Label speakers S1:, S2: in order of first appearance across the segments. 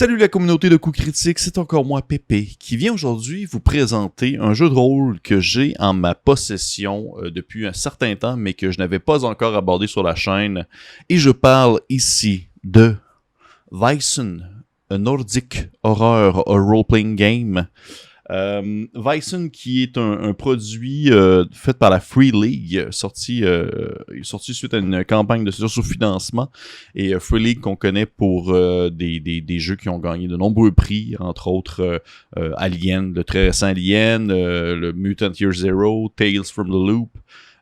S1: Salut la communauté de coups critiques, c'est encore moi Pépé qui vient aujourd'hui vous présenter un jeu de rôle que j'ai en ma possession depuis un certain temps mais que je n'avais pas encore abordé sur la chaîne et je parle ici de Vaesen, un Nordic Horror Role-Playing Game. Vaesen qui est un produit fait par la Free League, sorti suite à une campagne de sous-financement. Et Free League qu'on connaît pour des jeux qui ont gagné de nombreux prix, entre autres Alien, le très récent Alien, le Mutant Year Zero, Tales from the Loop.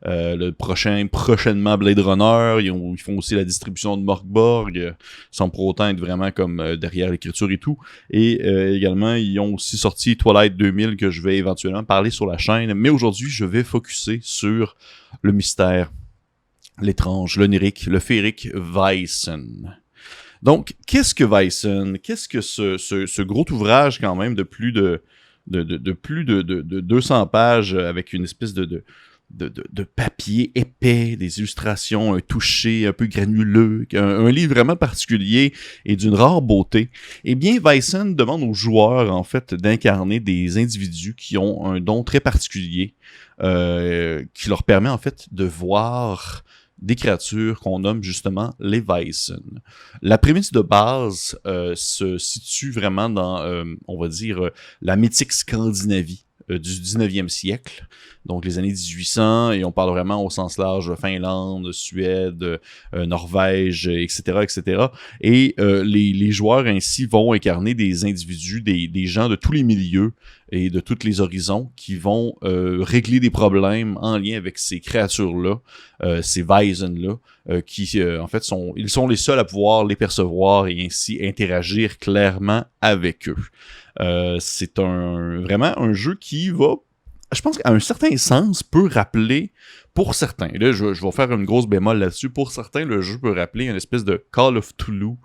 S1: Le prochainement Blade Runner, ils font aussi la distribution de Morkborg, sans pour autant être vraiment comme derrière l'écriture et tout. Et également, ils ont aussi sorti Twilight 2000 que je vais éventuellement parler sur la chaîne. Mais aujourd'hui, je vais focusser sur le mystère, l'étrange, l'onirique, le féerique Vaesen. Donc, qu'est-ce que Vaesen? Qu'est-ce que ce gros ouvrage quand même de plus de 200 pages avec une espèce de papier épais, des illustrations, un toucher un peu granuleux, un livre vraiment particulier et d'une rare beauté. Eh bien, Vaesen demande aux joueurs, en fait, d'incarner des individus qui ont un don très particulier, qui leur permet, en fait, de voir des créatures qu'on nomme justement les Vaesen. La prémisse de base se situe vraiment dans, on va dire, la mythique Scandinavie du 19e siècle, donc les années 1800, et on parle vraiment au sens large Finlande, Suède, Norvège, etc., etc. Et les joueurs ainsi vont incarner des individus, des gens de tous les milieux et de tous les horizons qui vont régler des problèmes en lien avec ces créatures-là, ces Vaesen-là, qui en fait ils sont les seuls à pouvoir les percevoir et ainsi interagir clairement avec eux. C'est vraiment un jeu qui va, je pense qu'à un certain sens, peut rappeler, pour certains, là je vais faire une grosse bémol là-dessus, pour certains le jeu peut rappeler une espèce de Call of Cthulhu,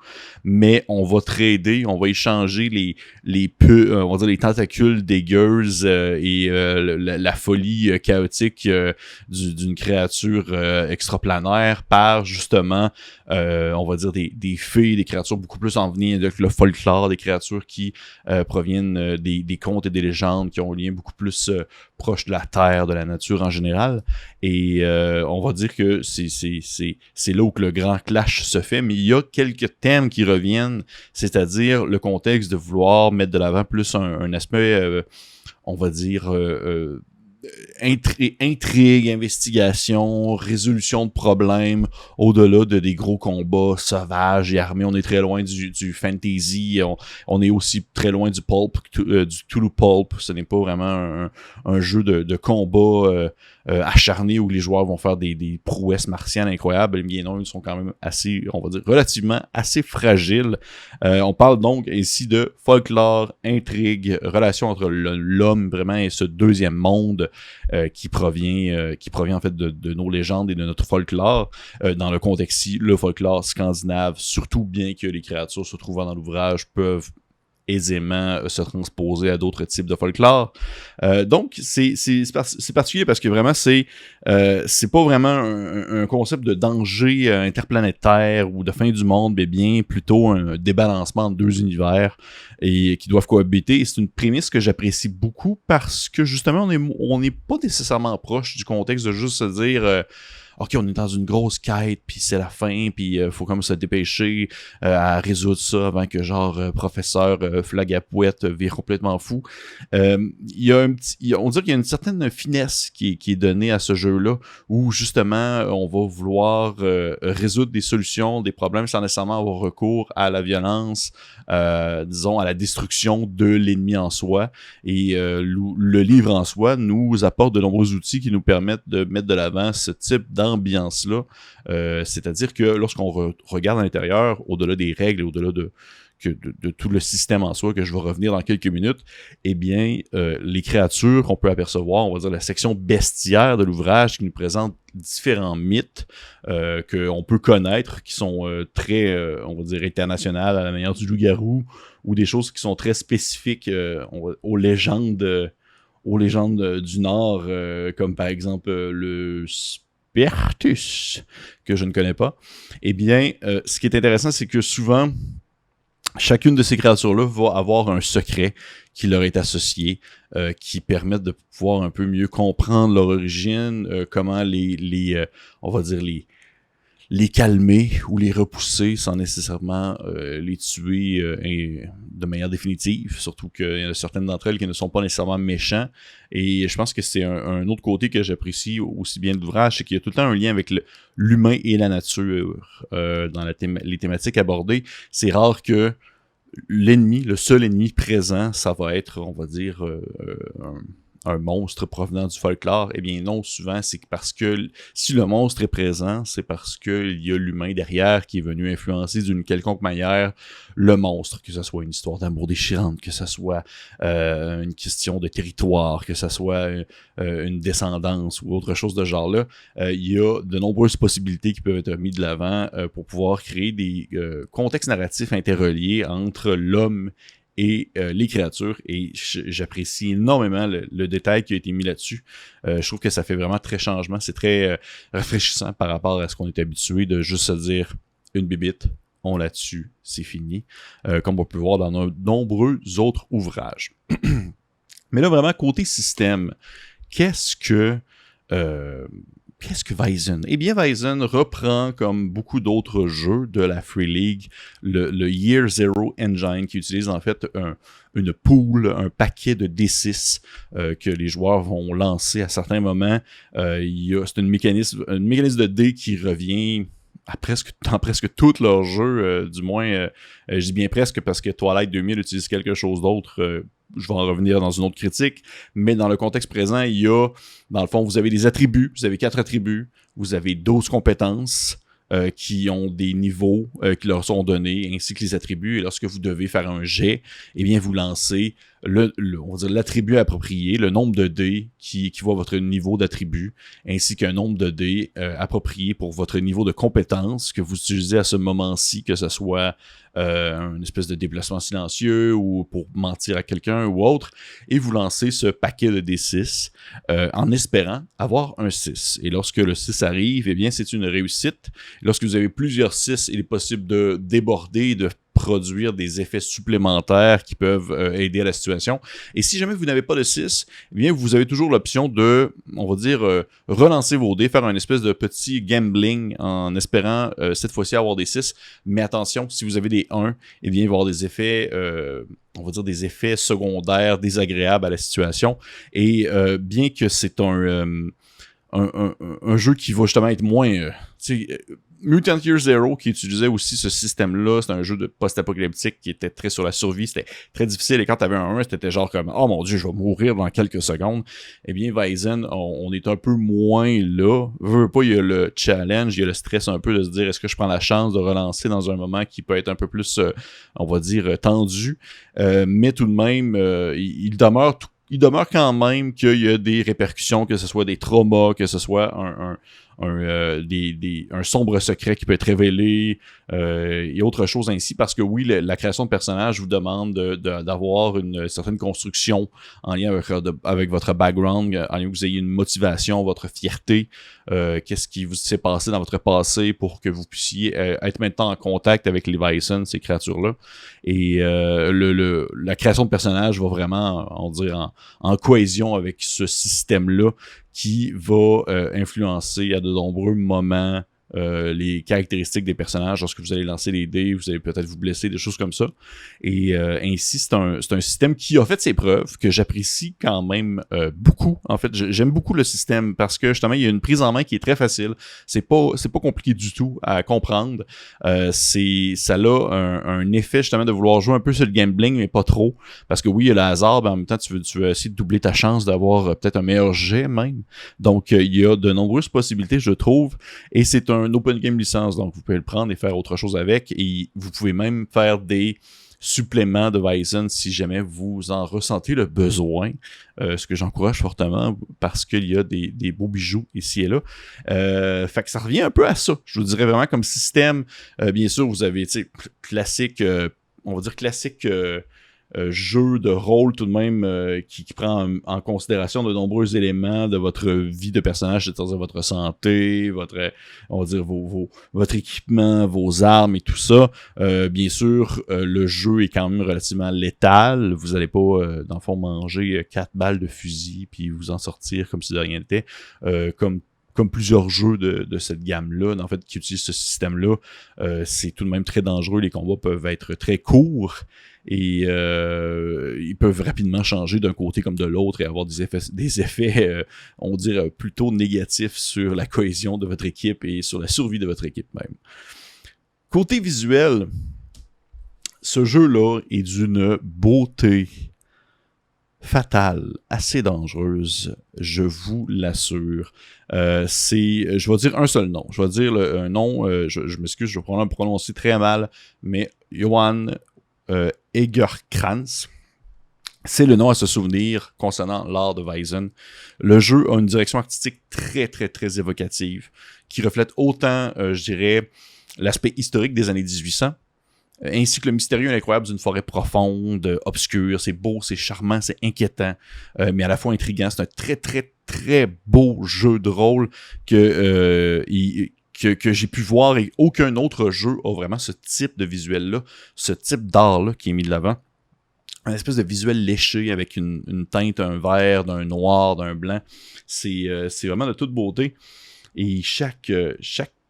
S1: mais on va trader, on va échanger on va dire les tentacules dégueuses et la folie chaotique d'une créature extraplanaire par justement, on va dire des fées, des créatures beaucoup plus en lien avec le folklore, des créatures qui proviennent des contes et des légendes, qui ont un lien beaucoup plus proche de la terre, de la nature en général. Et on va dire que c'est là où le grand clash se fait, mais il y a quelques thèmes qui reviennent, c'est-à-dire le contexte de vouloir mettre de l'avant plus un aspect, on va dire, intrigue, investigation, résolution de problèmes, au-delà des gros combats sauvages et armés. On est très loin du fantasy, on est aussi très loin du pulp, du Cthulhu Pulp. Ce n'est pas vraiment un jeu de combat acharné où les joueurs vont faire des prouesses martiennes incroyables. Bien non, ils sont quand même assez, on va dire, relativement assez fragiles. On parle donc ici de folklore, intrigue, relation entre l'homme vraiment et ce deuxième monde qui provient en fait de nos légendes et de notre folklore. Dans le contexte-ci, le folklore scandinave, surtout bien que les créatures se trouvant dans l'ouvrage peuvent aisément se transposer à d'autres types de folklore. Donc, c'est particulier parce que vraiment, c'est pas vraiment un concept de danger interplanétaire ou de fin du monde, mais bien plutôt un débalancement de deux univers et qui doivent cohabiter. Et c'est une prémisse que j'apprécie beaucoup parce que justement, on n'est pas nécessairement proche du contexte de juste se dire OK, on est dans une grosse quête, puis c'est la fin, puis faut comme se dépêcher à résoudre ça avant que professeur Flagapouette vire complètement fou. On dirait qu'il y a une certaine finesse qui est donnée à ce jeu-là, où justement on va vouloir résoudre des solutions, des problèmes sans nécessairement avoir recours à la violence, disons à la destruction de l'ennemi en soi. Et le livre en soi nous apporte de nombreux outils qui nous permettent de mettre de l'avant ce type d'ambiance-là. C'est-à-dire que lorsqu'on regarde à l'intérieur, au-delà des règles et au-delà de tout le système en soi, que je vais revenir dans quelques minutes, eh bien, les créatures qu'on peut apercevoir, on va dire la section bestiaire de l'ouvrage qui nous présente différents mythes qu'on peut connaître, qui sont très, on va dire, internationales à la manière du loup-garou, ou des choses qui sont très spécifiques aux légendes du Nord, comme par exemple le Spertus, que je ne connais pas. Eh bien, ce qui est intéressant, c'est que souvent, Chacune de ces créatures-là va avoir un secret qui leur est associé, qui permettent de pouvoir un peu mieux comprendre leur origine, comment on va dire les calmer ou les repousser sans nécessairement les tuer de manière définitive, surtout qu'il y en a certaines d'entre elles qui ne sont pas nécessairement méchants. Et je pense que c'est un autre côté que j'apprécie aussi bien de l'ouvrage, c'est qu'il y a tout le temps un lien avec l'humain et la nature dans les thématiques abordées. C'est rare que l'ennemi, le seul ennemi présent, ça va être, on va dire, un monstre provenant du folklore. Eh bien non, souvent, c'est parce que si le monstre est présent, c'est parce qu'il y a l'humain derrière qui est venu influencer d'une quelconque manière le monstre, que ce soit une histoire d'amour déchirante, que ce soit une question de territoire, que ce soit une descendance ou autre chose de ce genre-là. Il y a de nombreuses possibilités qui peuvent être mises de l'avant pour pouvoir créer des contextes narratifs interreliés entre l'homme et les créatures, et j'apprécie énormément le détail qui a été mis là-dessus. Je trouve que ça fait vraiment très changement, c'est très rafraîchissant par rapport à ce qu'on est habitué de juste se dire une bébite, on la tue, c'est fini, comme on peut voir dans de nombreux autres ouvrages. Mais là, vraiment, côté système, qu'est-ce que Weizen? Eh bien, Weizen reprend, comme beaucoup d'autres jeux de la Free League, le Year Zero Engine, qui utilise en fait une pool, un paquet de D6 que les joueurs vont lancer à certains moments. C'est un mécanisme de dés qui revient dans presque tous leurs jeux, du moins, je dis bien presque parce que Twilight 2000 utilise quelque chose d'autre. Je vais en revenir dans une autre critique, mais dans le contexte présent, il y a, dans le fond, vous avez des attributs, vous avez 4 attributs, vous avez 12 compétences qui ont des niveaux qui leur sont donnés, ainsi que les attributs, et lorsque vous devez faire un jet, eh bien, vous lancez on va dire l'attribut approprié, le nombre de dés qui équivaut à votre niveau d'attribut, ainsi qu'un nombre de dés approprié pour votre niveau de compétence que vous utilisez à ce moment-ci, que ce soit une espèce de déplacement silencieux ou pour mentir à quelqu'un ou autre, et vous lancez ce paquet de D6 en espérant avoir un 6. Et lorsque le 6 arrive, eh bien, c'est une réussite. Lorsque vous avez plusieurs 6, il est possible de déborder, de produire des effets supplémentaires qui peuvent aider à la situation. Et si jamais vous n'avez pas de 6, eh bien, vous avez toujours l'option de, on va dire, relancer vos dés, faire un espèce de petit gambling en espérant cette fois-ci avoir des 6. Mais attention, si vous avez des 1, eh bien, il va y avoir des effets, on va dire des effets secondaires désagréables à la situation. Et bien que c'est un jeu qui va justement être moins... Mutant Year Zero, qui utilisait aussi ce système-là, c'était un jeu de post-apocalyptique qui était très sur la survie, c'était très difficile, et quand t'avais un 1, c'était genre comme « Oh mon Dieu, je vais mourir dans quelques secondes ». Eh bien, Weizen, on est un peu moins là. Veux pas, il y a le challenge, il y a le stress un peu de se dire « Est-ce que je prends la chance de relancer dans un moment qui peut être un peu plus, on va dire, tendu ». Mais tout de même, il demeure quand même qu'il y a des répercussions, que ce soit des traumas, que ce soit un sombre secret qui peut être révélé et autre chose ainsi, parce que oui, la création de personnages vous demande d'avoir une certaine construction en lien avec votre background, en lien que vous ayez une motivation, votre fierté, qu'est-ce qui vous s'est passé dans votre passé pour que vous puissiez être maintenant en contact avec les Weizen, ces créatures-là. Et la création de personnages va vraiment, on dirait, en cohésion avec ce système-là qui va influencer à de nombreux moments les caractéristiques des personnages. Lorsque vous allez lancer les dés, vous allez peut-être vous blesser, des choses comme ça. Et ainsi, c'est un système qui a fait ses preuves, que j'apprécie quand même beaucoup. En fait, j'aime beaucoup le système parce que justement, il y a une prise en main qui est très facile. C'est pas compliqué du tout à comprendre. Ça a un effet justement de vouloir jouer un peu sur le gambling, mais pas trop. Parce que oui, il y a le hasard, mais en même temps, tu veux essayer de doubler ta chance d'avoir peut-être un meilleur jet même. Donc, il y a de nombreuses possibilités, je trouve. Et c'est un open game licence, donc vous pouvez le prendre et faire autre chose avec, et vous pouvez même faire des suppléments de Weizen si jamais vous en ressentez le besoin, ce que j'encourage fortement parce qu'il y a des beaux bijoux ici et là. Fait que ça revient un peu à ça, je vous dirais vraiment comme système. Bien sûr, vous avez classique, on va dire classique jeu de rôle tout de même qui prend en considération de nombreux éléments de votre vie de personnage, c'est-à-dire votre santé, on va dire votre équipement, vos armes et tout ça. Bien sûr, le jeu est quand même relativement létal. Vous n'allez pas, dans le fond, manger 4 balles de fusil puis vous en sortir comme si de rien n'était. Comme plusieurs jeux de cette gamme-là, en fait, qui utilisent ce système-là, c'est tout de même très dangereux. Les combats peuvent être très courts et ils peuvent rapidement changer d'un côté comme de l'autre et avoir des effets on va dire, plutôt négatifs sur la cohésion de votre équipe et sur la survie de votre équipe même. Côté visuel, ce jeu-là est d'une beauté fatale, assez dangereuse, je vous l'assure. Je vais dire un seul nom. Je vais dire un nom, je m'excuse, je vais probablement le prononcer très mal, mais Johan Egerkrans. C'est le nom à se souvenir concernant l'art de Weizen. Le jeu a une direction artistique très, très, très évocative, qui reflète autant, je dirais, l'aspect historique des années 1800, ainsi que le mystérieux et incroyable d'une forêt profonde, obscure. C'est beau, c'est charmant, c'est inquiétant, mais à la fois intriguant. C'est un très, très, très beau jeu de rôle que j'ai pu voir et aucun autre jeu a vraiment ce type de visuel-là, ce type d'art-là qui est mis de l'avant. Un espèce de visuel léché avec une teinte, un vert, d'un noir, d'un blanc. C'est vraiment de toute beauté. Et chaque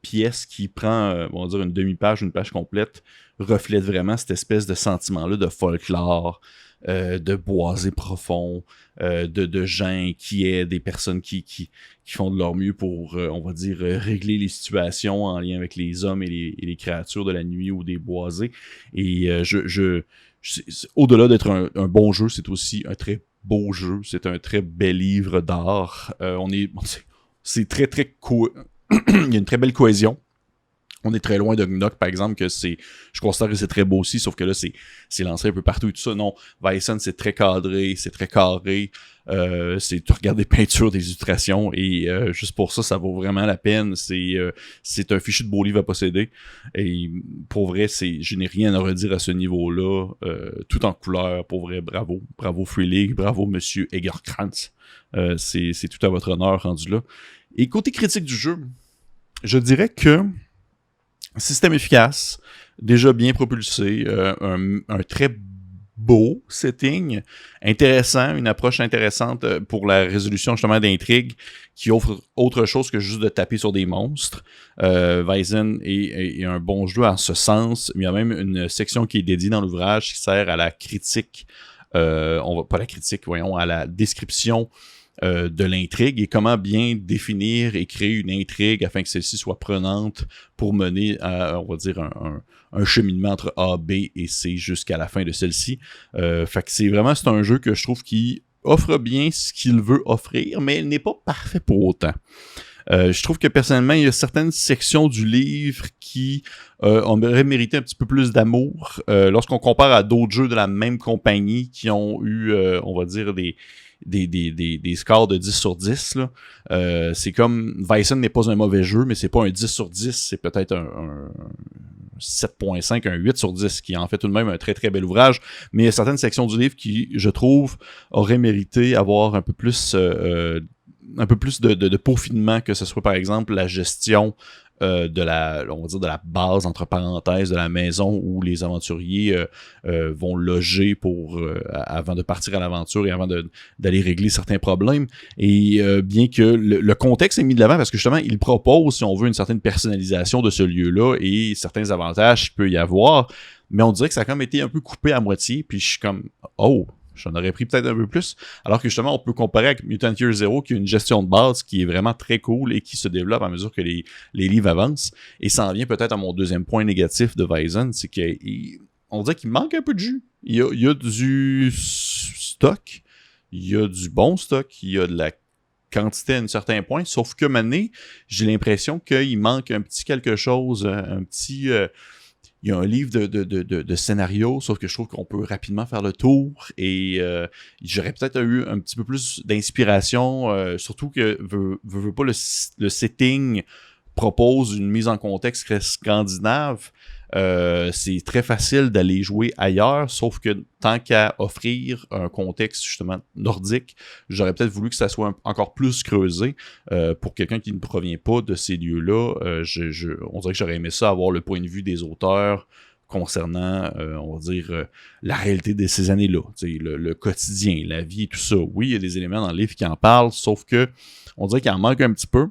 S1: pièce qui prend, on va dire, une demi-page, une page complète, reflète vraiment cette espèce de sentiment-là de folklore, de boisé profond, de gens inquiets, des personnes qui font de leur mieux pour, on va dire, régler les situations en lien avec les hommes et les créatures de la nuit ou des boisés. Et au-delà d'être un bon jeu, c'est aussi un très beau jeu. C'est un très bel livre d'art. C'est très, très cool. Il y a une très belle cohésion. On est très loin de Gnoc, par exemple, je considère que c'est très beau aussi, sauf que là, c'est lancé un peu partout et tout ça. Non, Weizen, c'est très cadré, c'est très carré. Tu regardes des peintures, des illustrations, et juste pour ça, ça vaut vraiment la peine. C'est un fichu de beau livre à posséder. Et pour vrai, je n'ai rien à redire à ce niveau-là. Tout en couleur, pour vrai, bravo. Bravo Free League, bravo Monsieur Egerkrans. C'est tout à votre honneur rendu là. Et côté critique du jeu, je dirais que système efficace, déjà bien propulsé, un très beau setting, intéressant, une approche intéressante pour la résolution justement d'intrigue qui offre autre chose que juste de taper sur des monstres. Weizen est un bon jeu en ce sens. Il y a même une section qui est dédiée dans l'ouvrage qui sert à la critique, à la description de l'intrigue et comment bien définir et créer une intrigue afin que celle-ci soit prenante pour mener à, on va dire, un cheminement entre A, B et C jusqu'à la fin de celle-ci. Fait que c'est un jeu que je trouve qui offre bien ce qu'il veut offrir, mais il n'est pas parfait pour autant. Je trouve que personnellement, il y a certaines sections du livre qui auraient mérité un petit peu plus d'amour. Lorsqu'on compare à d'autres jeux de la même compagnie qui ont eu, on va dire, des scores de 10 sur 10. Là. C'est comme Weizen n'est pas un mauvais jeu, mais c'est pas un 10 sur 10, c'est peut-être un 7.5, un 8 sur 10, qui est en fait tout de même un très très bel ouvrage. Mais il y a certaines sections du livre qui, je trouve, auraient mérité avoir un peu plus de peaufinement, que ce soit par exemple la gestion de la base entre parenthèses de la maison où les aventuriers vont loger avant de partir à l'aventure et avant d'aller régler certains problèmes. Et bien que le contexte est mis de l'avant parce que justement il propose, si on veut, une certaine personnalisation de ce lieu-là et certains avantages qu'il peut y avoir, mais on dirait que ça a quand même été un peu coupé à moitié, puis je suis comme j'en aurais pris peut-être un peu plus, alors que justement, on peut comparer avec Mutant Year Zero, qui a une gestion de base qui est vraiment très cool et qui se développe à mesure que les livres avancent. Et ça en vient peut-être à mon deuxième point négatif de Weizen, c'est qu'on dirait qu'il manque un peu de jus. Il y a du stock, il y a du bon stock, il y a de la quantité à un certain point, sauf que maintenant, j'ai l'impression qu'il manque un petit quelque chose, il y a un livre de scénario, sauf que je trouve qu'on peut rapidement faire le tour et j'aurais peut-être eu un petit peu plus d'inspiration, surtout que veut pas le setting propose une mise en contexte très scandinave. c'est très facile d'aller jouer ailleurs, sauf que tant qu'à offrir un contexte justement nordique, j'aurais peut-être voulu que ça soit encore plus creusé. Pour quelqu'un qui ne provient pas de ces lieux-là, on dirait que j'aurais aimé ça, avoir le point de vue des auteurs concernant, on va dire, la réalité de ces années-là, le quotidien, la vie et tout ça. Oui, il y a des éléments dans le livre qui en parlent, sauf que on dirait qu'il en manque un petit peu.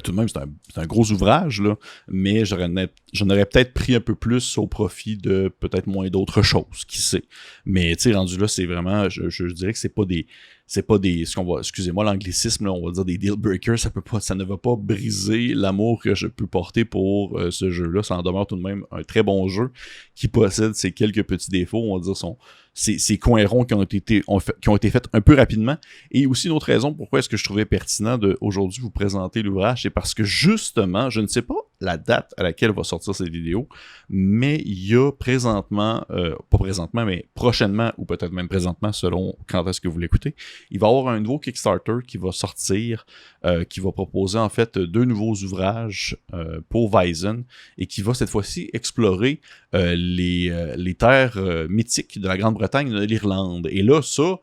S1: Tout de même, c'est un gros ouvrage, là, mais j'en aurais peut-être pris un peu plus au profit de peut-être moins d'autres choses, qui sait. Mais tu sais, rendu là, c'est vraiment, je dirais que c'est pas des, excusez-moi l'anglicisme, là, on va dire des deal breakers, ça ne va pas briser l'amour que je peux porter pour ce jeu-là. Ça en demeure tout de même un très bon jeu qui possède ses quelques petits défauts, on va dire ces coins ronds qui ont été faits un peu rapidement. Et aussi une autre raison pourquoi est-ce que je trouvais pertinent de aujourd'hui vous présenter l'ouvrage, c'est parce que justement, je ne sais pas la date à laquelle va sortir cette vidéo, mais il y a présentement, pas présentement, mais prochainement, ou peut-être même présentement, selon quand est-ce que vous l'écoutez, il va y avoir un nouveau Kickstarter qui va sortir, qui va proposer en fait 2 nouveaux ouvrages pour Weizen, et qui va cette fois-ci explorer les terres mythiques de la Grande-Bretagne et de l'Irlande. Et là, ça,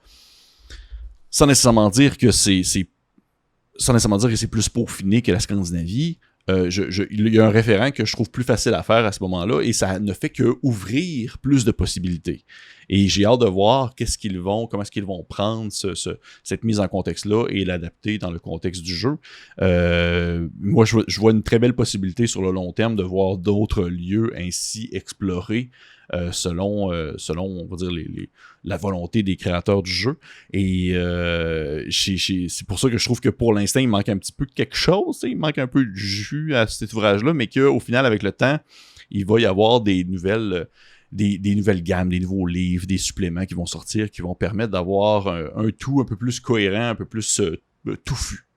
S1: sans nécessairement dire que c'est plus peaufiné que la Scandinavie, il y a un référent que je trouve plus facile à faire à ce moment-là, et ça ne fait que ouvrir plus de possibilités. Et j'ai hâte de voir comment est-ce qu'ils vont prendre cette mise en contexte-là et l'adapter dans le contexte du jeu. Moi, je vois une très belle possibilité sur le long terme de voir d'autres lieux ainsi explorés selon, on va dire, la volonté des créateurs du jeu. Et c'est pour ça que je trouve que pour l'instant, il manque un petit peu de quelque chose. Il manque un peu de jus à cet ouvrage-là, mais qu'au final, avec le temps, il va y avoir des nouvelles gammes, des nouveaux livres, des suppléments qui vont sortir, qui vont permettre d'avoir un tout un peu plus cohérent, un peu plus touffu.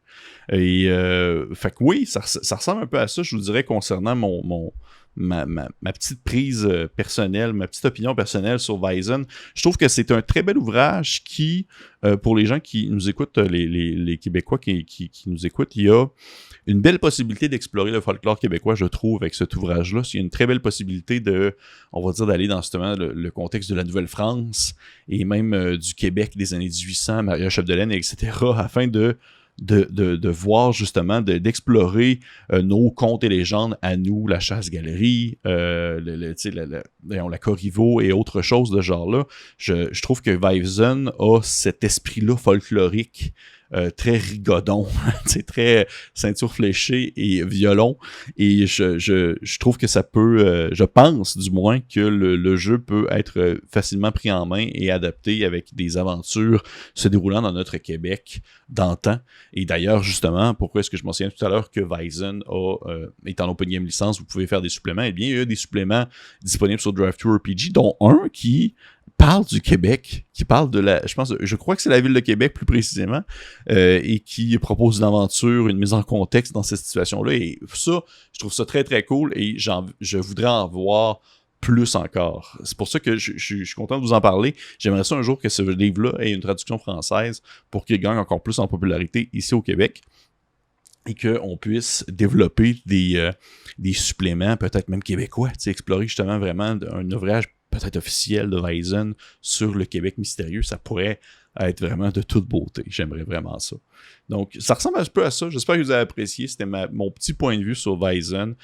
S1: Et fait que oui, ça ressemble un peu à ça, je vous dirais, concernant ma petite prise personnelle, ma petite opinion personnelle sur Weizen. Je trouve que c'est un très bel ouvrage qui, pour les gens qui nous écoutent, les Québécois qui nous écoutent, il y a une belle possibilité d'explorer le folklore québécois, je trouve, avec cet ouvrage-là. Il y a une très belle possibilité on va dire, d'aller dans justement le contexte de la Nouvelle-France et même du Québec des années 1800, Maria Chapdelaine, etc., afin de voir justement, d'explorer nos contes et légendes à nous, la chasse-galerie, la Corriveau et autre chose de ce genre-là. Je trouve que Weizen a cet esprit-là folklorique, très rigodon, c'est très ceinture fléchée et violon, et je trouve que ça peut, je pense du moins que le jeu peut être facilement pris en main et adapté avec des aventures se déroulant dans notre Québec d'antan. Et d'ailleurs, justement, pourquoi est-ce que je mentionnais tout à l'heure que Weizen est en open game licence, vous pouvez faire des suppléments? Eh bien, il y a des suppléments disponibles sur DriveThru RPG, dont un qui parle du Québec, qui parle de je crois que c'est la ville de Québec plus précisément, et qui propose une aventure, une mise en contexte dans cette situation-là. Et ça, je trouve ça très très cool, et je voudrais en voir plus encore. C'est pour ça que je suis content de vous en parler. J'aimerais ça un jour que ce livre-là ait une traduction française pour qu'il gagne encore plus en popularité ici au Québec, et qu'on puisse développer des suppléments, peut-être même québécois, explorer justement vraiment un ouvrage peut-être officiel de Weizen sur le Québec mystérieux. Ça pourrait être vraiment de toute beauté. J'aimerais vraiment ça. Donc, ça ressemble un peu à ça. J'espère que vous avez apprécié. C'était mon petit point de vue sur Weizen.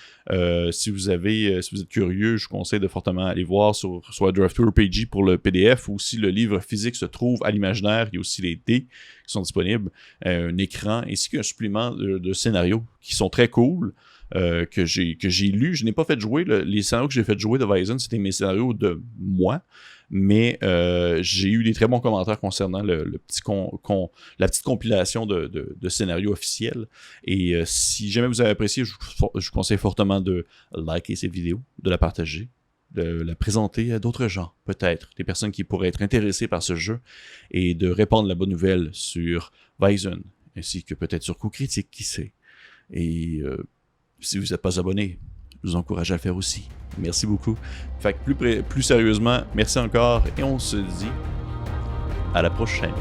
S1: Si vous êtes curieux, je vous conseille de fortement aller voir sur soit DriveThru RPG pour le PDF, ou si le livre physique se trouve à l'imaginaire, il y a aussi les dés qui sont disponibles, un écran, ainsi qu'un supplément de scénarios qui sont très cool. Que j'ai lu. Je n'ai pas fait jouer. Les scénarios que j'ai fait jouer de Weizen, c'était mes scénarios de moi, mais j'ai eu des très bons commentaires concernant la petite compilation de scénarios officiels. Et si jamais vous avez apprécié, je vous conseille fortement de liker cette vidéo, de la partager, de la présenter à d'autres gens, peut-être, des personnes qui pourraient être intéressées par ce jeu, et de répandre la bonne nouvelle sur Weizen, ainsi que peut-être sur Coup Critique, qui sait. Et si vous n'êtes pas abonné, je vous encourage à le faire aussi. Merci beaucoup. Fait que plus sérieusement, merci encore, et on se dit à la prochaine.